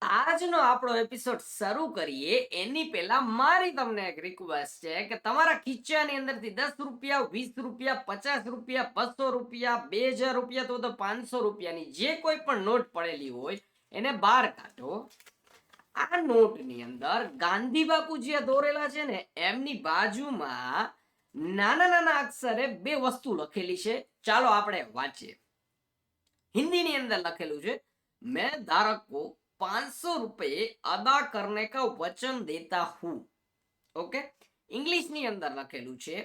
આજનો આપણો એપિસોડ શરૂ કરીએ એની પહેલા મારી તમને એક રિક્વેસ્ટ છે કે તમારા ખીચાની અંદરથી 10 રૂપિયા, 20 રૂપિયા, 50 રૂપિયા, 200 રૂપિયા, 2000 રૂપિયા તો 500 રૂપિયાની જે કોઈ પણ નોટ પડેલી હોય એને બહાર કાઢો. આ નોટની અંદર ગાંધી બાપુ જે દોરેલા છે ને એમની બાજુમાં નાના નાના અક્ષરે બે વસ્તુ લખેલી છે. ચાલો આપણે વાંચીએ. हिंदी अंदर लखेलू है, मैं धारक को 500 रुपए अदा करने का वचन देता हूं. ओके. इंग्लिश अंदर लखेलू है,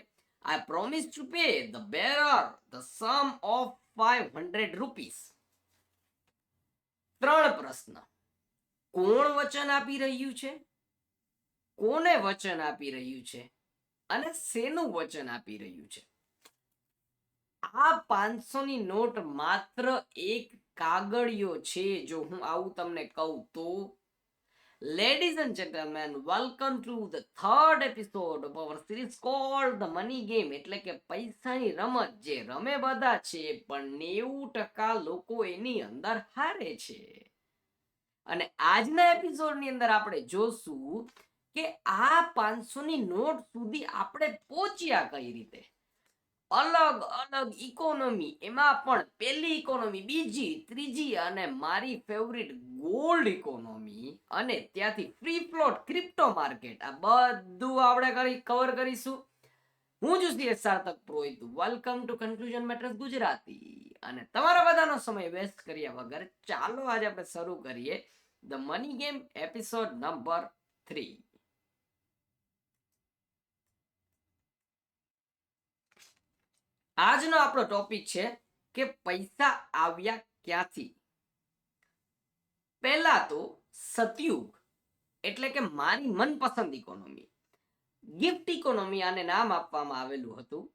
I promise to pay the bearer the sum of 500 rupees. त्रण प्रश्न. कोण वचन आपी रह्यु छे, कोने वचन आपी रह्यु छे अने सेनु वचन आपी रह्यु छे. આ 500 ની નોટ માત્ર એક કાગળિયો છે. જો હું આવું તમને કહું તો ladies and gentleman, welcome to the third episode of our series cold the money game, એટલે કે પૈસાની રમત. જે રમે બધા છે પણ 90% લોકો એની અંદર હારે છે. અને આજના એપિસોડની અંદર આપણે જોશું કે આ 500 ની નોટ સુધી આપણે પહોંચ્યા કઈ રીતે. અલગ અલગ ઇકોનોમી, એમાં પણ પહેલી ઇકોનોમી, બીજી, ત્રીજી અને મારી ફેવરિટ ગોલ્ડ ઇકોનોમી, અને ત્યાંથી ફ્રી ફ્લોટ ક્રિપ્ટો માર્કેટ, આ બધું આપણે કવર કરીશું. હું છું CS Sarthak Purohit. Welcome to conclusion matters Gujarati. અને તમારા બધાનો સમય વેસ્ટ કર્યા વગર ચાલો આજે આપણે શરૂ કરીએ the money game episode number 3. આજનો આપણો ટોપિક છે કે પૈસા આવ્યા ક્યાંથી. પહેલા તો સતયુગ, એટલે કે મારી મનપસંદ ઇકોનોમી, ગિફ્ટ ઇકોનોમી આને નામ આપવામાં આવેલું હતું.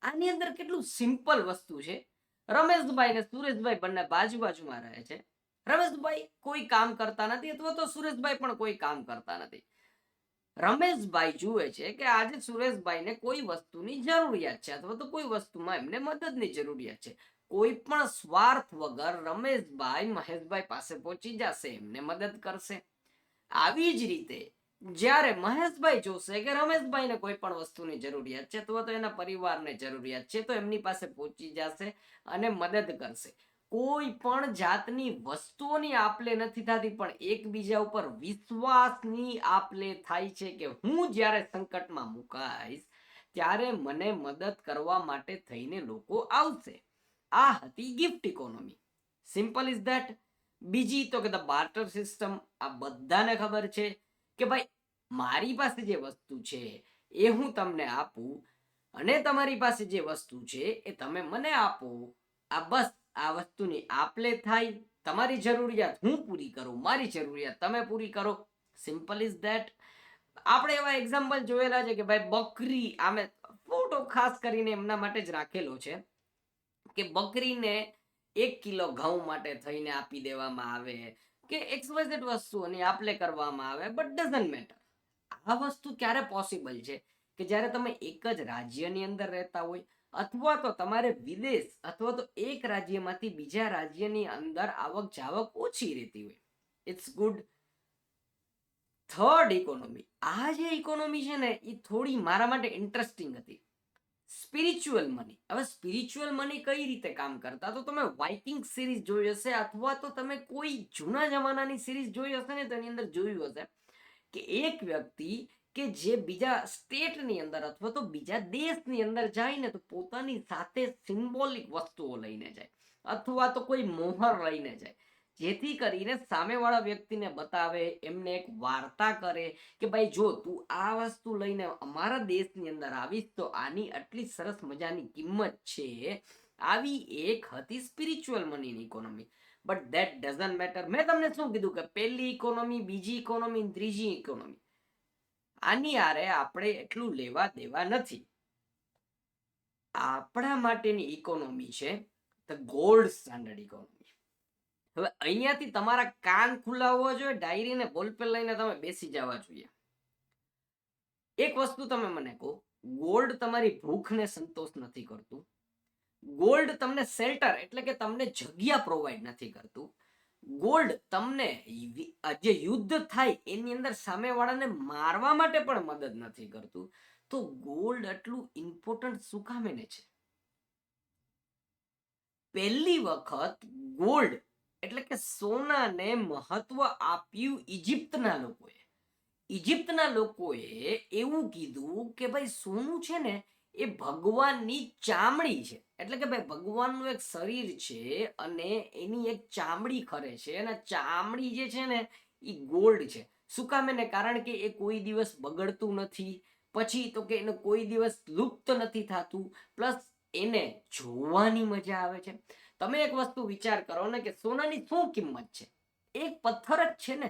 આની અંદર કેટલું સિમ્પલ વસ્તુ છે. રમેશભાઈ ને સુરેશભાઈ બંને બાજુમાં રહે છે. રમેશભાઈ કોઈ કામ કરતા નથી અથવા તો સુરેશભાઈ પણ કોઈ કામ કરતા નથી. રમેશભાઈ જુએ છે કે આજે સુરેશભાઈને કોઈ વસ્તુની જરૂરિયાત છે અથવા તો કોઈ વસ્તુમાં એમને મદદની જરૂરિયાત છે. કોઈ પણ સ્વાર્થ વગર રમેશભાઈ મહેશભાઈ પાસે પહોંચી જશે, એમને મદદ કરશે. આવી જ રીતે જ્યારે મહેશભાઈ જોશે કે રમેશભાઈને કોઈ પણ વસ્તુની જરૂરિયાત છે અથવા તો એના પરિવારને જરૂરિયાત છે તો એમની પાસે પહોંચી જશે અને મદદ કરશે. કોઈ પણ જાતની વસ્તુઓની આપલે નથી થતી, પણ એકબીજા ઉપર વિશ્વાસની આપલે થાય છે કે હું જ્યારે સંકટમાં મુકાઈશ ત્યારે મને મદદ કરવા માટે થઈને લોકો આવશે. આ હતી gift economy. Simple is that. બીજી તો કે ધ બાર્ટર સિસ્ટમ. આ બધાને ખબર છે કે ભાઈ મારી પાસે જે વસ્તુ છે એ હું તમને આપું અને તમારી પાસે જે વસ્તુ છે એ તમે મને આપો. આ બસ આ વસ્તુની આપલે થાય, તમારી જરૂરિયાત હું પૂરી કરું, મારી જરૂરિયાત તમે પૂરી કરો. Simple is that. આપણે એવા એક્ઝામ્પલ જોયેલા છે કે ભાઈ બકરી, આમે ફોટો ખાસ કરીને એમના માટે જ રાખેલો છે કે બકરીને 1 કિલો ઘઉં માટે થઈને આપી દેવામાં આવે કે XYZ વસ્તુઓની આપલે કરવામાં આવે, બટ ડઝન્ટ મેટર. આ વસ્તુ ક્યારે પોસિબલ છે કે જ્યારે તમે એક જ રાજ્યની અંદર રહેતા હોય અથવા તો તમારે વિદેશ અથવા તો એક રાજ્યમાંથી બીજા રાજ્યની અંદર આવક જાવક ઓછી રહેતી હોય. It's good. Third economy. આ જે ઇકોનોમી છે ને એ થોડી મારા માટે ઇન્ટરેસ્ટિંગ હતી. Spiritual money. હવે સ્પિરિચ્યુઅલ મની કઈ રીતે કામ કરતા, તો તમે વાઇકિંગ સિરીઝ જોઈ હશે અથવા તો તમે કોઈ જૂના જમાનાની સિરીઝ જોઈ હશે ને તો એની અંદર જોયું હશે કે એક વ્યક્તિ કે જે બીજા સ્ટેટની અંદર અથવા તો બીજા દેશની અંદર જાય ને તો પોતાની સાથે સિમ્બોલિક વસ્તુઓ લઈને જાય અથવા તો કોઈ મોહર લઈને જાય, જેથી કરીને સામેવાળા વ્યક્તિને બતાવે, એમને એક વાર્તા કરે કે ભાઈ જો તું આ વસ્તુ લઈને અમારા દેશની અંદર આવીશ તો આની આટલી સરસ મજાની કિંમત છે. આવી એક હતી સ્પિરિચ્યુઅલ મનીની economy. But that doesn't matter. મેં તમને શું કીધું કે પહેલી ઇકોનોમી, બીજી ઇકોનોમી, ત્રીજી ઇકોનોમી, આની આરે આપણે એટલું લેવા દેવા નથી. આપણા માટેની ઇકોનોમી છે ધ ગોલ્ડ સ્ટાન્ડર્ડ ઇકોનોમી. હવે અહીંયાથી તમારા કાન ખુલ્લા હોવા જોઈએ, ડાયરી ને બોલપેન લઈને તમે બેસી જવા જોઈએ. એક વસ્તુ તમે મને કહો, ગોલ્ડ તમારી ભૂખને સંતોષ નથી કરતું. ગોલ્ડ તમને શેલ્ટર એટલે કે તમને જગ્યા પ્રોવાઈડ નથી કરતું. ગોલ્ડ તમને જે યુદ્ધ થાય એની અંદર સામેવાળાને મારવા માટે પણ મદદ નથી કરતું, તો ગોલ્ડ આટલું ઇમ્પોર્ટન્ટ શું કામ એને છે? પહેલી વખત ગોલ્ડ એટલે કે સોનાને મહત્વ આપ્યું ઇજિપ્તના લોકોએ. ઇજિપ્તના લોકોએ એવું કીધું કે ભાઈ સોનું છે ને એ ભગવાનની ચામડી છે, એટલે કે ભાઈ ભગવાનનું એક શરીર છે અને એની એક ચામડી ખરે છે અને ચામડી જે છે ને એ ગોલ્ડ છે. શું કામ એને? કારણ કે એ કોઈ દિવસ બગડતું નથી, પછી તો કે એનું કોઈ દિવસ લુપ્ત નથી થતું, પ્લસ એને જોવાની મજા આવે છે. તમે એક વસ્તુ વિચાર કરો ને કે સોનાની શું કિંમત છે? એક પથ્થર જ છે ને,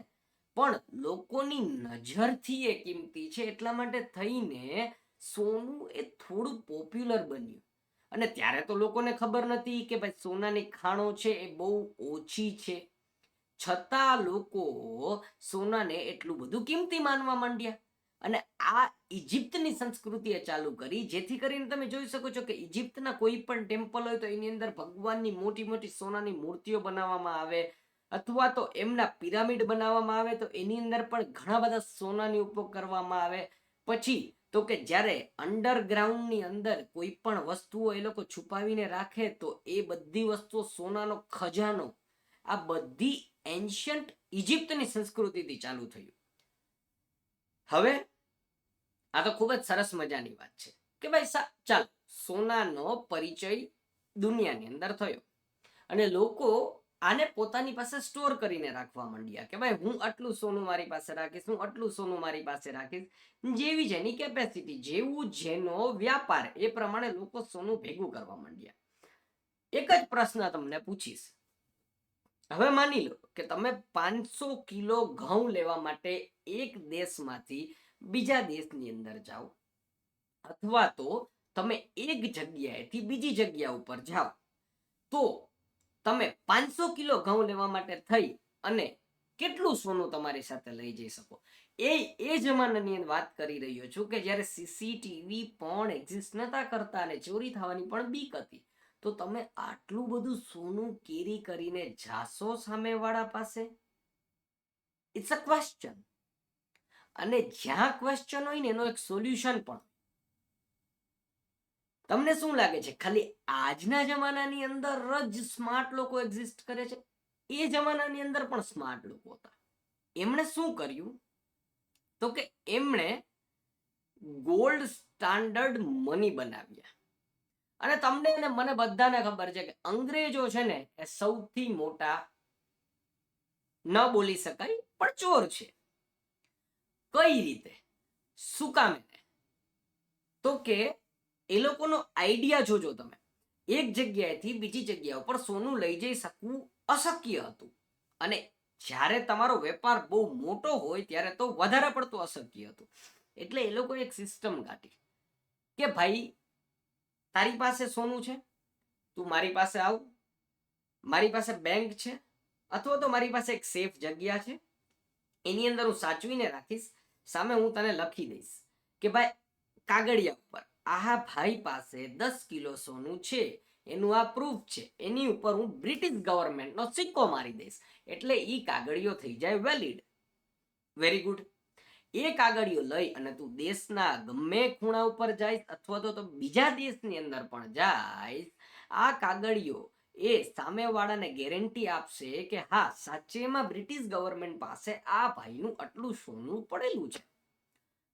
પણ લોકોની નજરથી એ કિંમતી છે એટલા માટે થઈને સોનું એ થોડું પોપ્યુલર બન્યું. અને ત્યારે તો લોકોને ખબર નથી કે ભાઈ સોનાની ખાણો છે એ બહુ ઓછી છે, છતાં લોકો સોનાને એટલું બધું કિંમતી માનવા માંડ્યા. અને આ ઇજિપ્તની સંસ્કૃતિએ ચાલુ કરી, જેથી કરીને તમે જોઈ શકો છો કે ઇજિપ્તના કોઈ પણ ટેમ્પલ હોય તો એની અંદર ભગવાનની મોટી મોટી સોનાની મૂર્તિઓ બનાવવામાં આવે, અથવા તો એમના પિરામિડ બનાવવામાં આવે તો એની અંદર પણ ઘણા બધા સોનાની ઉપયોગ કરવામાં આવે. પછી તો કે જ્યારે અંડરગ્રાઉન્ડની અંદર કોઈ પણ વસ્તુઓ એ લોકો છુપાવીને રાખે તો એ બધી વસ્તુઓ સોનાનો ખજાનો, આ બધી એન્શન્ટ ઇજિપ્તની સંસ્કૃતિથી ચાલુ થયું. હવે આ તો ખૂબ જ સરસ મજાની વાત છે કે ભાઈ ચાલો સોનાનો પરિચય દુનિયાની અંદર થયો અને લોકો આને પોતાની પાસે સ્ટોર કરીને રાખવા માંડ્યા કે ભાઈ હું આટલું સોનું મારી પાસે રાખીશ, હું આટલું સોનું મારી પાસે રાખીશ. જેવી જેની કેપેસિટી, જેવું જેનો વ્યાપાર, એ પ્રમાણે લોકો સોનું ભેગું કરવા માંડ્યા. એક જ પ્રશ્ન તમને પૂછીશ. હવે માની લો કે તમે 500 કિલો ઘઉં લેવા માટે એક દેશમાંથી બીજા દેશની અંદર જાઓ, અથવા તો તમે એક જગ્યાએથી બીજી જગ્યા ઉપર જાઓ, તો તમે 500 કિલો ઘઉં લેવા માટે થઈ અને કેટલું સોનું તમારી સાથે લઈ જઈ શકો? એ જમાનાની વાત કરી રહ્યો છું કે જ્યારે સીસીટીવી પણ એક્ઝિસ્ટ નતા કરતા અને ચોરી થવાની પણ બીક હતી. તો તમે આટલું બધું સોનું કેરી કરીને જાશો સામેવાળા પાસે? It's a question. અને જ્યાં ક્વેશ્ચન હોય ને એનો એક સોલ્યુશન પણ. તમને શું લાગે છે ખાલી આજના જમાનાની અંદર જ સ્માર્ટ લોકો એક્ઝિસ્ટ કરે છે? એ જમાનાની અંદર પણ સ્માર્ટ લોકો હતા. એમણે શું કર્યું તો કે એમણે ગોલ્ડ સ્ટાન્ડર્ડ મની બનાવ્યા. અને તમને અને મને બધાને ખબર છે કે અંગ્રેજો છે ને એ સૌથી મોટા, ન બોલી શકાય પણ ચોર છે. કઈ રીતે? શું કામ? તો કે એ લોકોનો આઈડિયા જોજો તમે, એક જગ્યાએથી બીજી જગ્યા ઉપર સોનું લઈ જઈ શકવું અશક્ય હતું. અને જ્યારે તમારો વેપાર બહુ મોટો હોય ત્યારે તો વધારે પડતું અશક્ય હતું. એટલે એ લોકો એક સિસ્ટમ કાઢી કે ભાઈ તારી પાસે સોનું છે, તું મારી પાસે આવ, મારી પાસે બેંક છે, અથવા તો મારી પાસે એક સેફ જગ્યા છે, એની અંદર હું સાચવીને રાખીશ, સામે હું તને લખી દઈશ કે ભાઈ કાગળિયા ઉપર આ ભાઈ પાસે 10 કિલો સોનું છે, એનું આ પ્રૂફ છે, એની ઉપર હું બ્રિટિશ ગવર્મેન્ટનો સિક્કો મારી દઈશ, એટલે એ કાગળિયો થઈ જાય વેલિડ. Very good. એ કાગળિયો લઈ અને તું દેશના ગમે ખૂણા ઉપર જાય અથવા તો બીજા દેશની અંદર પણ જાય, આ કાગળિયો એ સામેવાળાને ગેરંટી આપશે કે હા સાચેમાં બ્રિટિશ ગવર્મેન્ટ પાસે આ ભાઈનું આટલું સોનું પડેલું છે.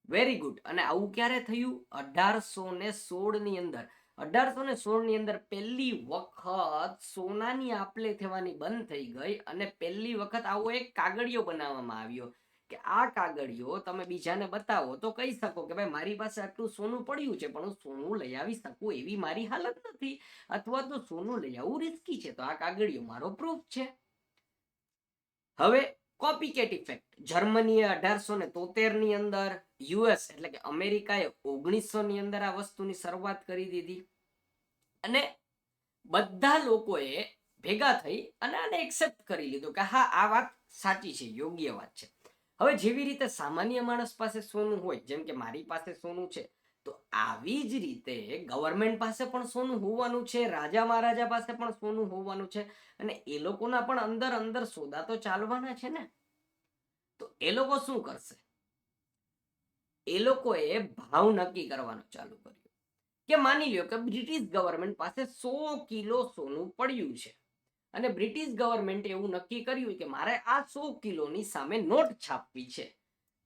Very good. અને આવું ક્યારે થયું? 1816 ની અંદર. 1816 ની અંદર પહેલી વખત સોનાની આપલે થવાની બંધ થઈ ગઈ અને પહેલી વખત આવો એક કાગળિયો બનાવવામાં આવ્યો કે આ કાગળિયો તમે બીજાને બતાવો તો કહી શકો કે ભાઈ મારી પાસે આટલું સોનું પડ્યું છે, પણ હું સોનું લઈ આવી શકું એવી મારી હાલત નથી, અથવા તો સોનું લઈ આવવું રિસ્કી છે, તો આ કાગળિયો મારો પ્રૂફ છે. હવે કોપીકેટ ઇફેક્ટ. જર્મનીએ 1873 ની અંદર, યુએસ એટલે કે અમેરિકાએ 1900 ની અંદર આ વસ્તુની શરૂઆત કરી દીધી. અને બધા લોકોએ ભેગા થઈ અને આને એક્સેપ્ટ કરી લીધું કે હા આ વાત સાચી છે, યોગ્ય વાત છે. હવે જેવી રીતે સામાન્ય માણસ પાસે સોનું હોય, જેમ કે મારી પાસે સોનું છે, તો આવી જ રીતે ગવર્મેન્ટ પાસે પણ સોનું હોવાનું છે, રાજા મહારાજા પાસે પણ સોનું હોવાનું છે, અને એ લોકોના પણ અંદર અંદર સોદા તો ચાલવાના છે ને. તો એ લોકો શું કરશે? એ લોકોએ ભાવ નક્કી કરવાનું ચાલુ કર્યું કે માની લ્યો કે બ્રિટિશ ગવર્મેન્ટ પાસે 100 કિલો સોનું પડ્યું છે અને બ્રિટિશ ગવર્મેન્ટે એવું નક્કી કર્યું કે મારે આ 100 કિલોની સામે નોટ છાપવી છે.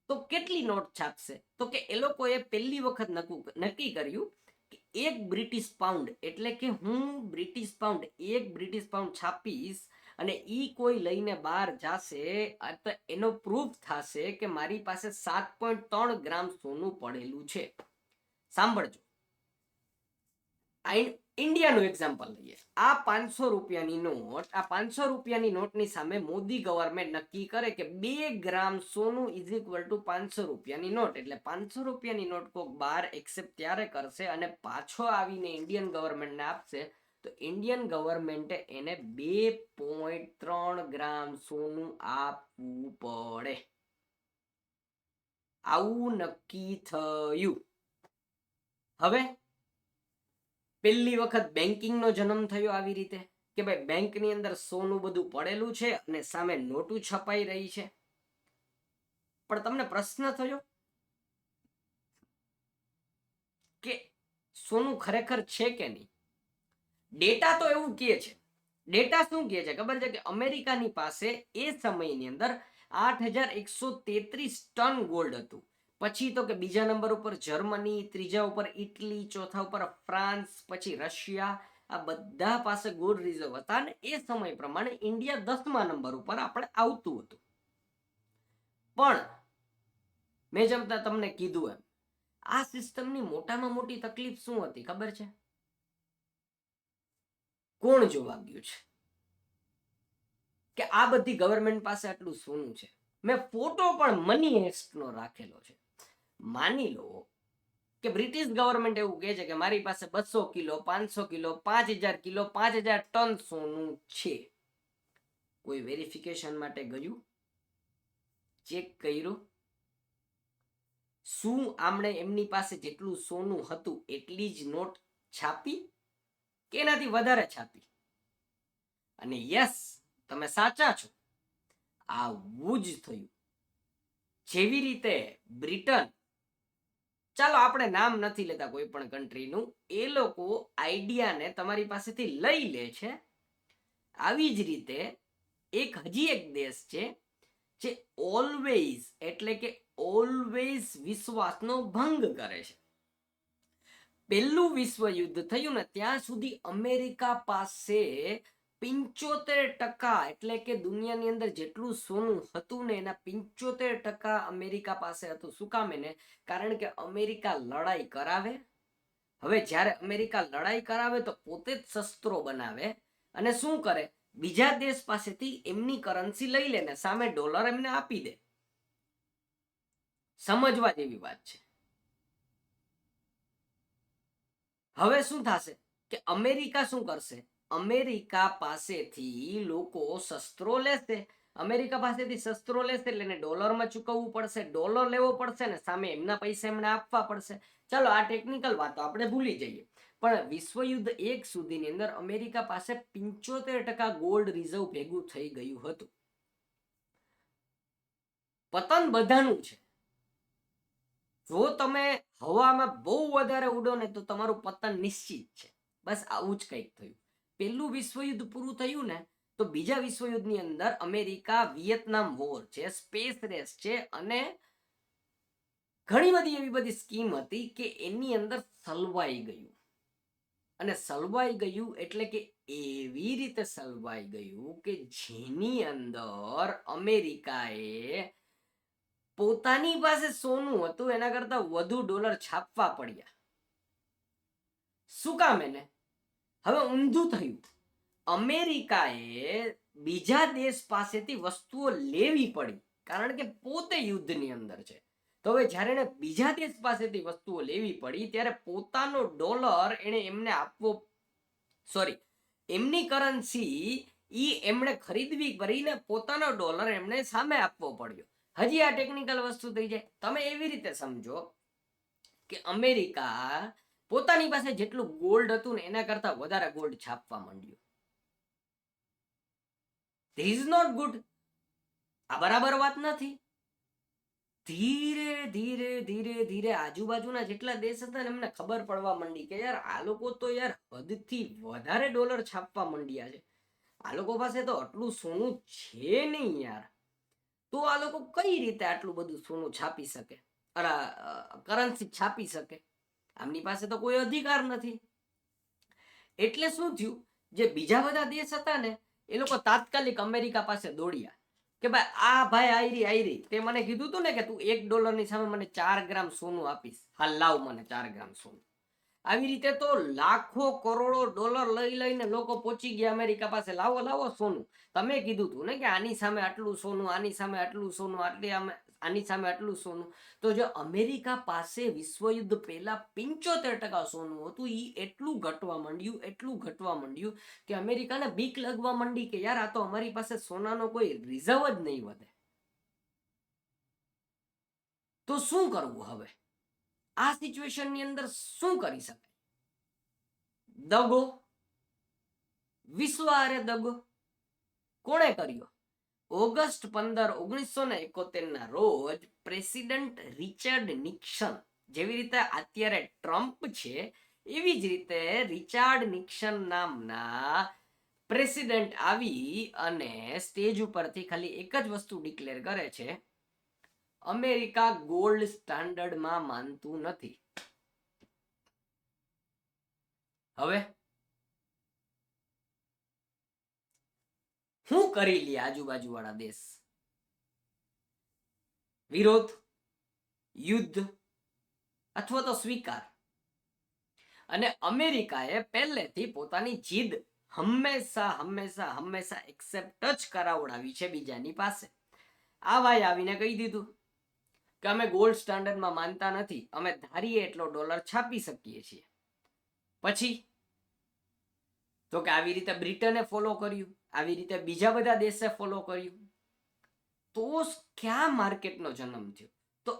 તો કેટલી નોટ છાપશે? તો કે એ લોકોએ પહેલી વખત નક્કી કર્યું કે 1 બ્રિટિશ પાઉન્ડ, એટલે કે હું બ્રિટિશ પાઉન્ડ 1 બ્રિટિશ પાઉન્ડ છાપીશ અને ઈ કોઈ લઈને બહાર જાશે તો એનો પ્રૂફ થશે કે મારી પાસે 7.3 ગ્રામ સોનું પડેલું છે. સાંભળજો, ઇન્ડિયાનું એક્ઝામ્પલ લઈએ. આ 500 રૂપિયાની નોટ, આ 500 રૂપિયાની નોટની સામે મોદી ગવર્મેન્ટ નક્કી કરે કે 2 ગ્રામ સોનું ઇઝ ઇક્વલ ટુ 500 રૂપિયાની નોટ. એટલે 500 રૂપિયાની નોટ કોક બાર એક્સેપ્ટ ત્યારે કરશે અને પાછો આવીને ઇન્ડિયન ગવર્મેન્ટને આપશે તો ઇન્ડિયન ગવર્મેન્ટે એને 2.3 ગ્રામ સોનું આપવું પડે. આવું નક્કી થયું. હવે પહેલી વખત બેન્કિંગનો જન્મ થયો આવી રીતે કે ભાઈ બેંકની અંદર સોનું બધું પડેલું છે અને સામે નોટું છપાઈ રહી છે. પણ તમને પ્રશ્ન થયો કે સોનું ખરેખર છે કે નહીં? ડેટા તો એવું કહે છે. ડેટા શું કહે છે ખબર છે? કે અમેરિકાની પાસે એ સમયની અંદર 8,133 ટન ગોલ્ડ હતું. પછી તો કે બીજા નંબર ઉપર જર્મની, ત્રીજા ઉપર ઇટલી, ચોથા ઉપર ફ્રાન્સ, પછી રશિયા, આ બધા પાસે ગોલ્ડ રિઝર્વ હતા અને એ સમય પ્રમાણે ઇન્ડિયા 10મા નંબર ઉપર આપણે આવતું હતું. પણ મેં જેમ તમને કીધું એમ આ સિસ્ટમની મોટામાં મોટી તકલીફ શું હતી ખબર છે? કોણ જોવા ગયું છે કે આ બધી ગવર્મેન્ટ પાસે આટલું સોનું છે? મેં ફોટો પણ મની હેસ્ટનો રાખેલો છે. માની લો કે બ્રિટિશ ગવર્મેન્ટ એવું કહે છે કે મારી પાસે 200 કિલો, 500 કિલો, 5,000 કિલો, 5,000 ટન સોનું છે. કોઈ વેરિફિકેશન માટે ગયું? ચેક કર્યું? શું આમણે એમની પાસે જેટલું સોનું હતું એટલી જ નોટ છાપી કે એનાથી વધારે છાપી? અને યસ, તમે સાચા છો, આવું જ થયું. જેવી રીતે બ્રિટન, ચાલો આપણે નામ નથી લેતા કોઈ પણ કન્ટ્રીનું, એ લોકો આઈડિયાને તમારી પાસેથી લઈ લે છે. આવી જ રીતે હજી એક દેશ છે જે ઓલવેઝ, એટલે કે ઓલવેઝ વિશ્વાસનો ભંગ કરે છે. પહેલું વિશ્વયુદ્ધ થયું ને ત્યાં સુધી અમેરિકા પાસે 75%, એટલે કે દુનિયાની અંદર જેટલું સોનું હતું ને એના 75% અમેરિકા પાસે હતું. શું કામ? એને કારણ કે અમેરિકા લડાઈ કરાવે. હવે જ્યારે અમેરિકા લડાઈ કરાવે તો પોતે જ શસ્ત્રો બનાવે અને શું કરે? બીજા દેશ પાસેથી એમની કરન્સી લઈ લે ને સામે ડોલર એમને આપી દે. સમજવા જેવી વાત છે. હવે શું થશે કે અમેરિકા શું કરશે? અમેરિકા પાસેથી લોકો શસ્ત્રો લેશે. અમેરિકા પાસેથી શસ્ત્રો લેશે એટલે એને ડોલરમાં ચૂકવવું પડશે. ડોલર લેવો પડશે ને સામે એમના પૈસા એમને આપવા પડશે. ચાલો આ ટેકનિકલ વાતો આપણે ભૂલી જઈએ. પણ વિશ્વયુદ્ધ 1 સુધીની અંદર અમેરિકા પાસે 75% ગોલ્ડ રિઝર્વ ભેગું થઈ ગયું હતું. પતન બધાનું છે. જો તમે હવામાં બહુ વધારે ઉડો ને તો તમારું પતન નિશ્ચિત છે. બસ આવું જ કંઈક થયું. પહેલું વિશ્વયુદ્ધ પૂરું થયું ને તો બીજા વિશ્વયુદ્ધની અંદર અમેરિકા વિયેતનામ વોર છે, સ્પેસ રેસ છે અને ઘણી બધી એવી બધી સ્કીમ હતી કે એની અંદર સલવાઈ ગયું. અને સલવાઈ ગયું એટલે કે એવી રીતે સલવાઈ ગયું કે જેની અંદર અમેરિકાએ પોતાની પાસે સોનું હતું એના કરતા વધુ ડોલર છાપવા પડ્યા. શું કામ? એને હવે ઊંધું થયું. અમેરિકાએ બીજા દેશ પાસેથી વસ્તુઓ લેવી પડી કારણ કે પોતે યુદ્ધની અંદર છે. તો હવે જ્યારે એને બીજા દેશ પાસેથી વસ્તુઓ લેવી પડી ત્યારે પોતાનો ડોલર એને એમને આપવો, સોરી, એમની કરન્સી એમણે ખરીદવી કરીને પોતાનો ડોલર એમને સામે આપવો પડ્યો. હજી આ ટેકનિકલ વસ્તુ થઈ જાય. તમે એવી રીતે સમજો કે અમેરિકા પોતાની પાસે જેટલું ગોલ્ડ હતું ને એના કરતા વધારે ગોલ્ડ છાપવા માંડ્યું. This is not good. આ બરાબર વાત નથી. ધીરે ધીરે ધીરે ધીરે આજુબાજુના જેટલા દેશ હતા ને એમને ખબર પડવા માંડી કે યાર આ લોકો તો યાર હદથી વધારે ડોલર છાપવા માંડ્યા છે. આ લોકો પાસે તો આટલું સોનું છે નહીં યાર. તો આ લોકો કઈ રીતે આટલું બધું સોનું છાપી શકે, કરન્સી છાપી શકે? આમની પાસે તો કોઈ અધિકાર નથી. એટલે શું થયું, જે બીજા બધા દેશ હતા ને એ લોકો તાત્કાલિક અમેરિકા પાસે દોડ્યા કે ભાઈ આ ભાઈ આયરી તે મને કીધું તું ને કે તું $1 સામે મને 4 ગ્રામ સોનું આપીશ, હાલ લાવ મને 4 ગ્રામ સોનું. આવી રીતે તો લાખો કરોડો ડોલર લઈ લઈને લોકો પહોંચી ગયા અમેરિકા પાસે, લાવો લાવો સોનું. તમે કીધું તું ને કે આની સામે આટલું સોનું, આની સામે આટલું સોનું, આની સામે આટલું સોનું. તો જો અમેરિકા પાસે વિશ્વયુદ્ધ પહેલા 75% સોનું હતું, એ એટલું ઘટવા માંડ્યું કે અમેરિકાને બીક લાગવા માંડી કે યાર આ તો અમારી પાસે સોનાનો કોઈ રિઝર્વ જ નહીં વધે. તો શું કરવું હવે? આ સિચ્યુએશનની અંદર શું કરી શકાય? દગો, વિશ્વ હારે દગો કોણે કર્યો? ઓગસ્ટ 15, 1971 ના રોજ પ્રેસિડેન્ટ રિચર્ડ નિક્સન, જેવી રીતે અત્યારે ટ્રમ્પ છે એવી જ રીતે રિચાર્ડ નિક્સન નામના પ્રેસિડેન્ટ આવી અને સ્ટેજ ઉપરથી ખાલી એક જ વસ્તુ ડિક્લેર કરે છે, અમેરિકા ગોલ્ડ સ્ટાન્ડર્ડમાં માનતું નથી. હવે શું કરી લે આજુબાજુ વાળા દેશ? વિરોધ, યુદ્ધ અથવા તો સ્વીકાર? અને અમેરિકાએ પહેલેથી પોતાની જીદ હંમેશા એક્સેપ્ટ જ કરાવડાવી છે બીજાની પાસે. આ ભાઈ આવીને કહી દીધું કે અમે ગોલ્ડ સ્ટાન્ડર્ડમાં માનતા નથી, અમે ધારીએ એટલો ડોલર છાપી શકીએ છીએ. પછી તો કે આવી રીતે બ્રિટને ફોલો કર્યું, આવી રીતે બીજા બધા દેશે ફોલો કર્યું. તો ક્યાં માર્કેટનો જન્મ થયો? તો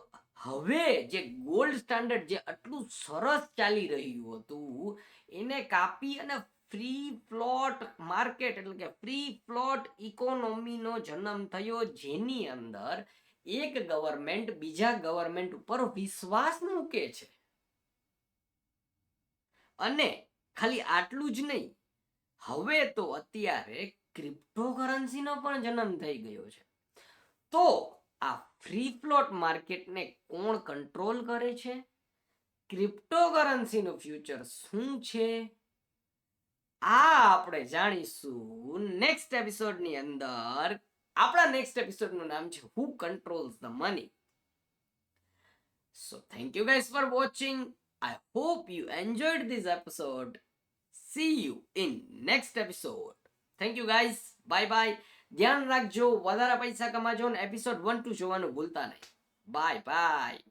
હવે જે ગોલ્ડ સ્ટાન્ડર્ડ જે આટલું સરસ ચાલી રહ્યું હતું એને કાપી અને ફ્રી ફ્લોટ માર્કેટ એટલે કે ફ્રી ફ્લોટ ઇકોનોમીનો જન્મ થયો, જેની અંદર એક ગવર્મેન્ટ બીજા ગવર્મેન્ટ ઉપર વિશ્વાસ મૂકે છે. અને ખાલી આટલું જ નહીં, હવે તો અત્યારે ક્રિપ્ટોકરન્સીનો પણ જન્મ થઈ ગયો છે. તો આ ફ્રી ફ્લોટ માર્કેટને કોણ કંટ્રોલ કરે છે? ક્રિપ્ટોકરન્સીનું ફ્યુચર શું છે? આ આપણે જાણીશું નેક્સ્ટ એપિસોડની અંદર. આપણા નેક્સ્ટ એપિસોડનું નામ છે who controls the money. So thank you guys for watching. I hope you enjoyed this episode. See you in next episode. Thank you guys. Bye bye. ધ્યાન રાખજો, વધારે પૈસા કમાજો ને એપિસોડ 1-2 જોવાનું ભૂલતા નહીં. Bye bye.